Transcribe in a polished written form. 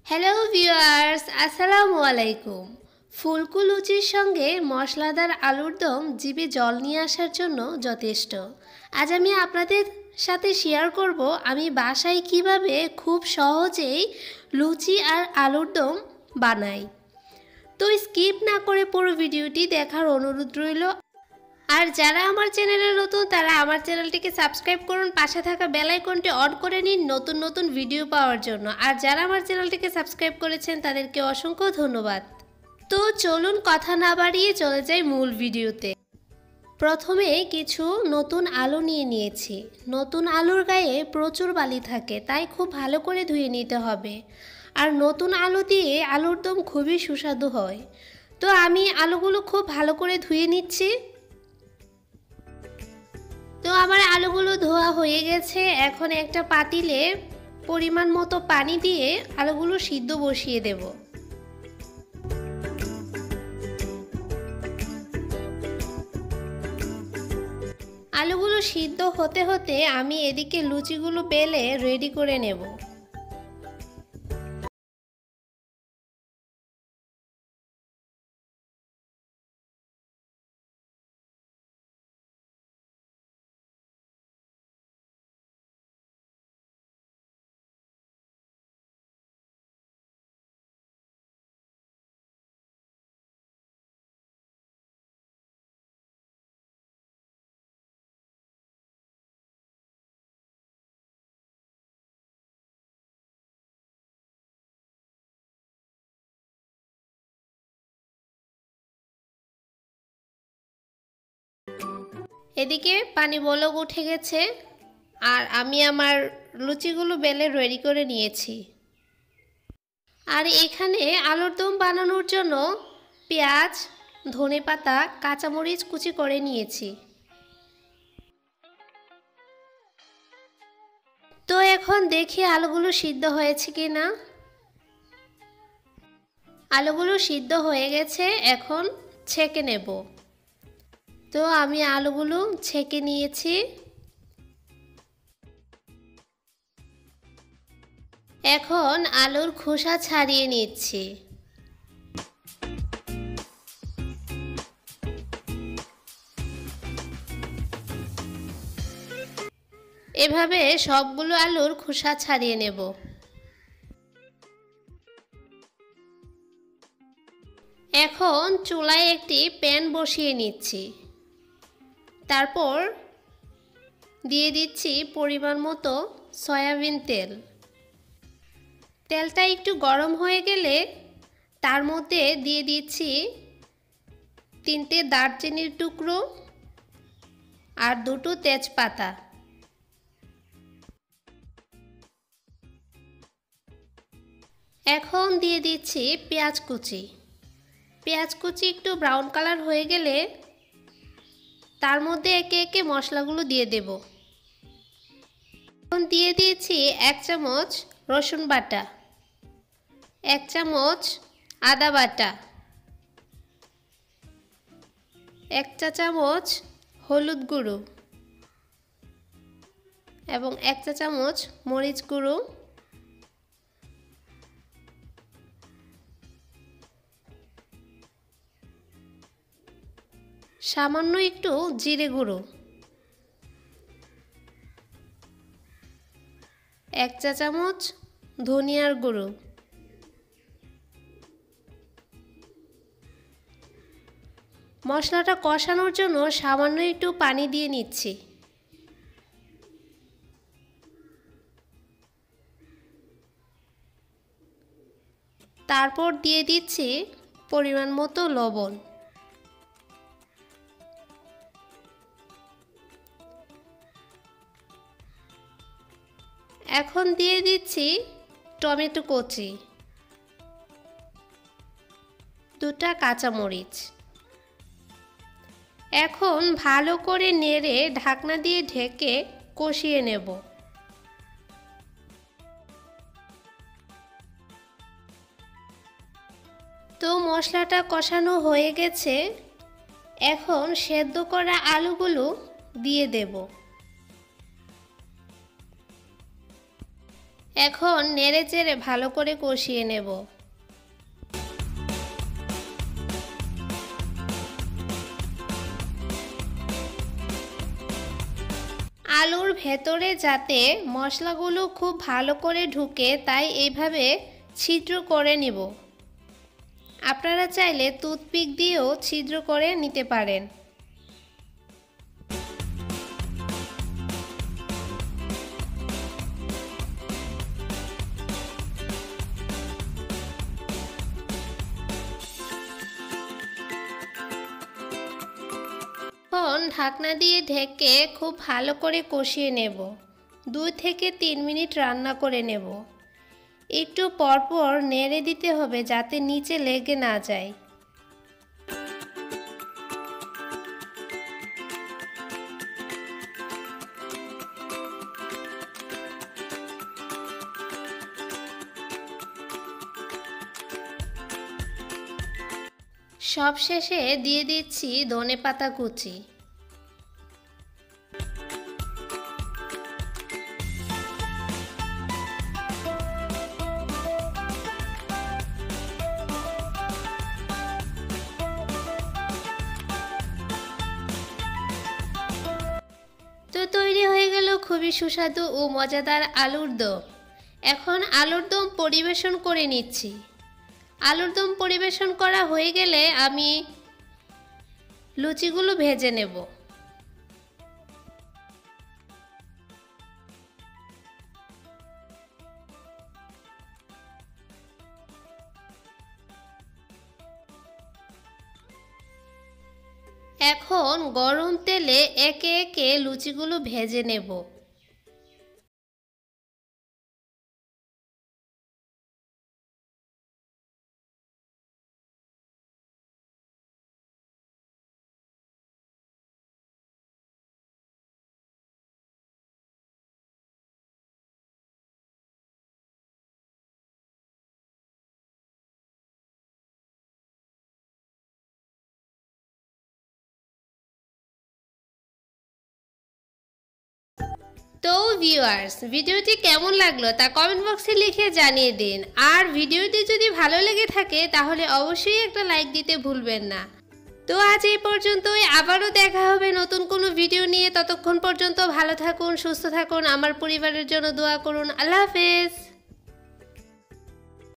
Hello viewers, আসসালামু আলাইকুম। ফুলকো লুচির সঙ্গে মশলাদার আলুর দম জিভে জল নিয়ে আসার জন্য যথেষ্ট। আজ আমি আপনাদের সাথে শেয়ার করব আমি বাসায় কিভাবে খুব সহজেই লুচি আর আলুর দম বানাই। তো স্কিপ না করে পুরো ভিডিওটি দেখার অনুরোধ রইল। আর যারা আমার চ্যানেলে নতুন তারা আমার চ্যানেলটিকে সাবস্ক্রাইব করুন, পাশে থাকা বেল আইকনটি অন করে নিন নতুন নতুন ভিডিও পাওয়ার জন্য। আর যারা আমার চ্যানেলটিকে সাবস্ক্রাইব করেছেন তাদেরকে অসংখ্য ধন্যবাদ। তো চলুন কথা না বাড়িয়ে চলে যাই মূল ভিডিওতে। প্রথমে কিছু নতুন আলু নিয়ে নিয়েছি। নতুন আলুর গায়ে প্রচুর বালি থাকে, তাই খুব ভালো করে ধুয়ে নিতে হবে। আর নতুন আলু দিয়ে আলুর দম খুবই সুস্বাদু হয়। তো আমি আলুগুলো খুব ভালো করে ধুয়ে নিচ্ছি। তো আমার আলুগুলো ধোয়া হয়ে গেছে। এখন একটা পাতিলে পরিমাণ মতো পানি দিয়ে আলুগুলো সিদ্ধ বসিয়ে দেব। আলুগুলো সিদ্ধ হতে হতে আমি এদিকে লুচিগুলো বেলে রেডি করে নেব। এদিকে পানি বলক উঠে গেছে আর আমি আমার লুচিগুলো বেলে রেডি করে নিয়েছি। আর এখানে আলুর দম বানানোর জন্য পেঁয়াজ, ধনেপাতা, কাঁচামরিচ কুচি করে নিয়েছি। তো এখন দেখি আলুগুলো সিদ্ধ হয়েছে কি না। আলুগুলো সিদ্ধ হয়ে গেছে, এখন ছেঁকে নেব। তো আমি আলুগুলো ছেঁকে নিয়েছি। এখন আলুর খোসা ছাড়িয়ে নিচ্ছি। এভাবে সবগুলো আলুর খোসা ছাড়িয়ে নেব। এখন চুলায় একটি প্যান বসিয়ে নিচ্ছি। তারপর দিয়ে দিচ্ছি পরিমাণ মতো সয়াবিন তেল। তেলটা একটু গরম হয়ে গেলে তার মধ্যে দিয়ে দিচ্ছি 3টে দারচিনির টুকরো আর 2টো তেজপাতা। এখন দিয়ে দিচ্ছি পেঁয়াজ কুচি। পেঁয়াজ কুচি একটু ব্রাউন কালার হয়ে গেলে তার মধ্যে একে একে মশলাগুলো দিয়ে দেব। এখন দিয়ে দিয়েছি 1 চামচ রসুন বাটা, 1 চামচ আদা বাটা, 1 চা চামচ হলুদ গুঁড়ো এবং 1 চা চামচ মরিচ গুঁড়ো, সামান্য একটু জিরে গুঁড়ো, 1 চা চামচ ধনিয়ার গুঁড়ো, মশলাটা কষানোর জন্য সামান্য একটু পানি দিয়ে নিচ্ছি। তারপর দিয়ে দিচ্ছি পরিমাণ মতো লবণ। এখন দিয়ে দিচ্ছি টমেটো কুচি, 2টা কাঁচামরিচ। এখন ভালো করে নেড়ে ঢাকনা দিয়ে ঢেকে কষিয়ে নেব। তো মশলাটা কষানো হয়ে গেছে। এখন সেদ্ধ করা আলুগুলো দিয়ে দেব। এখন নেড়েচেড়ে ভালো করে কষিয়ে নেব। আলুর ভেতরে যাতে মশলাগুলো খুব ভালো করে ঢুকে তাই এইভাবে ছিদ্র করে নিব। আপনারা চাইলে টুথপিক দিয়েও ছিদ্র করে নিতে পারেন। এখন ঢাকনা দিয়ে ঢেকে খুব ভালো করে কষিয়ে নেব। 2 থেকে 3 মিনিট রান্না করে নেব। একটু পরপর নেড়ে দিতে হবে যাতে নিচে লেগে না যায়। সবশেষে দিয়ে দিচ্ছি ধনেপাতা কুচি। তো তৈরি হয়ে গেল খুবই সুস্বাদু ও মজাদার আলুর দম। এখন আলুর দম পরিবেশন করে নিচ্ছি। আলুর দম পরিবেশন করা হয়ে গেলে আমি লুচিগুলো ভেজে নেব। এখন গরম তেলে একে একে লুচিগুলো ভেজে নেব। তো ভিউয়ার্স, ভিডিওটি কেমন লাগলো তা কমেন্ট বক্সে লিখে জানিয়ে দিন। আর ভিডিওটি যদি ভালো লেগে থাকে তাহলে অবশ্যই একটা লাইক দিতে ভুলবেন না। তো আজ এই পর্যন্তই, আবারও দেখা হবে নতুন কোনো ভিডিও নিয়ে। ততক্ষণ পর্যন্ত ভালো থাকুন, সুস্থ থাকুন, আমার পরিবারের জন্য দোয়া করুন। আল্লাহ হাফেজ।